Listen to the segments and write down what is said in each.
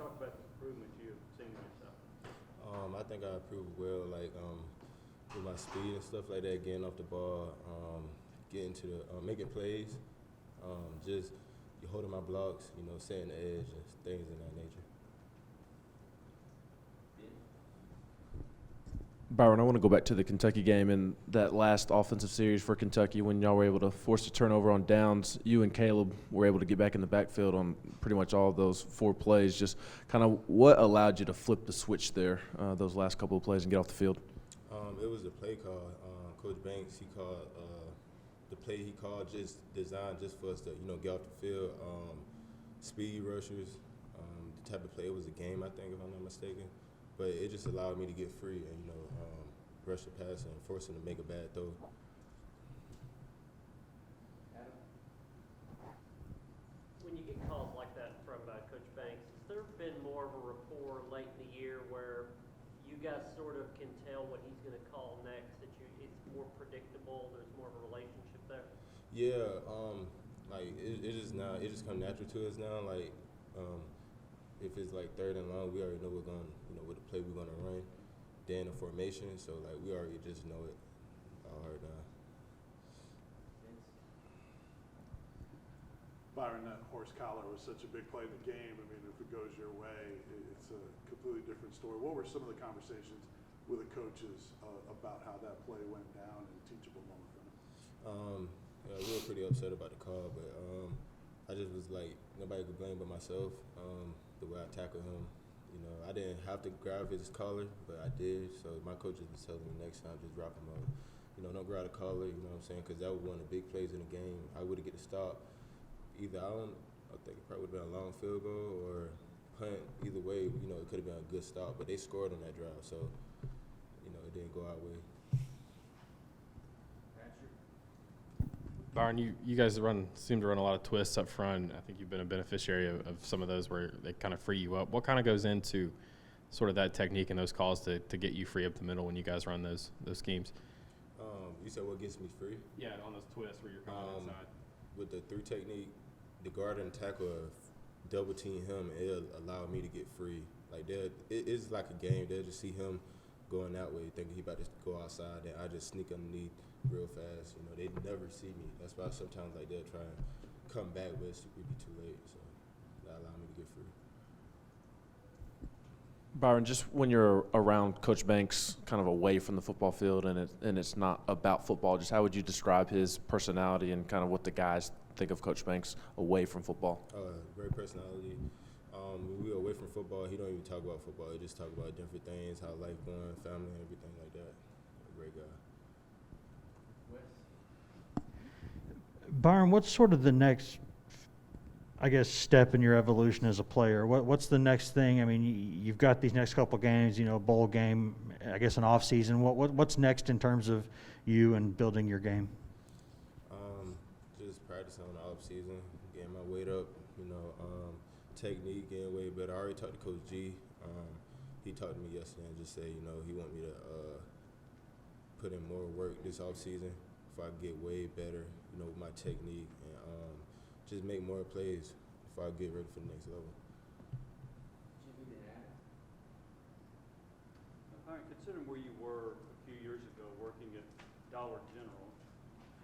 talk about the improvements you've seen in yourself. I think I improved well, like with my speed and stuff like that, getting off the ball, getting to the making plays, just holding my blocks, setting the edge and things of that nature. Byron, I want to go back to the Kentucky game and that last offensive series for Kentucky when y'all were able to force a turnover on downs. You and Caleb were able to get back in the backfield on pretty much all of those 4 plays. Just kind of what allowed you to flip the switch there, those last couple of plays, and get off the field? It was a play call. Coach Banks, he called the play he called just designed just for us to, get off the field. Speed rushers, the type of play. It was a game, I think, if I'm not mistaken. But it just allowed me to get free and, rush the pass and force him to make a bad throw. When you get calls like that from Coach Banks, has there been more of a rapport late in the year where you guys sort of can tell what he's going to call next, that it's more predictable, there's more of a relationship there? Yeah, it just come natural to us now. Like, if it's like 3rd and long, we already know what the play we're gonna run. Then the formation, so like we already just know it all right now. Byron, that horse collar was such a big play in the game. I mean, if it goes your way, it's a completely different story. What were some of the conversations with the coaches about how that play went down and teachable moment for them? Yeah, we were pretty upset about the call, but I just was like, nobody could blame but myself. The way I tackled him, I didn't have to grab his collar, but I did. So my coaches was telling me next time, just drop him out. Don't grab the collar, you know what I'm saying? Because that was one of the big plays in the game. I would have get the stop. Either I think it probably would have been a long field goal or punt. Either way, it could have been a good stop. But they scored on that drive, so, it didn't go our way. Byron, you guys seem to run a lot of twists up front. I think you've been a beneficiary of some of those where they kind of free you up. What kind of goes into sort of that technique and those calls to get you free up the middle when you guys run those schemes? You said what gets me free? Yeah, on those twists where you're coming inside. With the 3 technique, the guard and tackle double team him, it'll allow me to get free. Like it's like a game. They'll just see him going that way, thinking he about to go outside, and I just sneak underneath real fast. They never see me. That's why sometimes like they'll try and come back, but it'd be too late. So that allowed me to get free. Byron, just when you're around Coach Banks, kind of away from the football field, and it's not about football, just how would you describe his personality and kind of what the guys think of Coach Banks away from football? Great personality. When we away from football, he don't even talk about football. He just talk about different things, how life going, family, and everything like that. A great guy. Byron, what's sort of the next, step in your evolution as a player? What's the next thing? I mean, you've got these next couple games, bowl game, an off season. What's next in terms of you and building your game? Just practicing on the off season, getting my weight up, technique, getting way better. I already talked to Coach G. He talked to me yesterday and just said, he want me to put in more work this off season if I get way better, with my technique and just make more plays before I get ready for the next level. All right, considering where you were a few years ago working at Dollar General,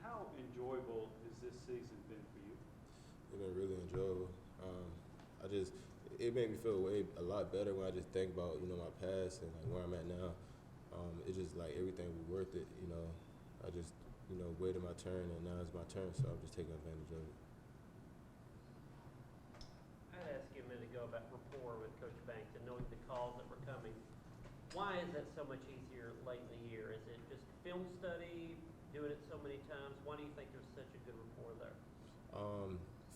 how enjoyable has this season been for you? It's been really enjoyable. It made me feel a lot better when I just think about, my past and like where I'm at now. It's just like everything was worth it, I just, waited my turn and now it's my turn, so I'm just taking advantage of it. I had asked you a minute ago about rapport with Coach Banks and knowing the calls that were coming. Why is that so much easier late in the year? Is it just film study, doing it so many times? Why do you think there's such a good rapport there?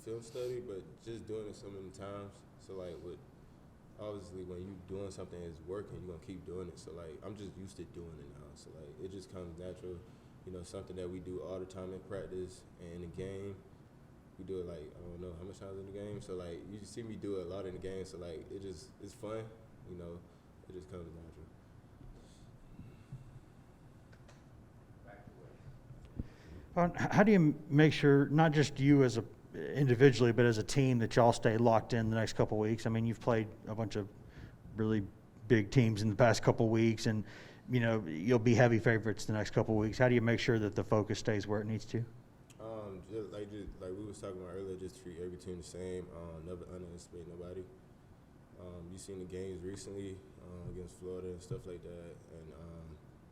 Film study, but just doing it so many times. So like obviously when you doing something that's working, you're gonna keep doing it. So like I'm just used to doing it now. So like it just comes natural. Something that we do all the time in practice and in the game. We do it like, I don't know how much times in the game. So like you see me do it a lot in the game. So like it's fun, it just comes natural. How do you make sure, not just you as individually, but as a team, that y'all stay locked in the next couple weeks? I mean, you've played a bunch of really big teams in the past couple weeks, and you'll be heavy favorites the next couple weeks. How do you make sure that the focus stays where it needs to? Just like we was talking about earlier, just treat every team the same. Never underestimate nobody. You've seen the games recently against Florida and stuff like that, and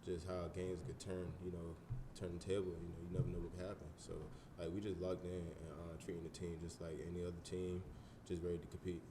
just how games could turn the table. You never know what could happen. So we just locked in and treating the team just like any other team, just ready to compete.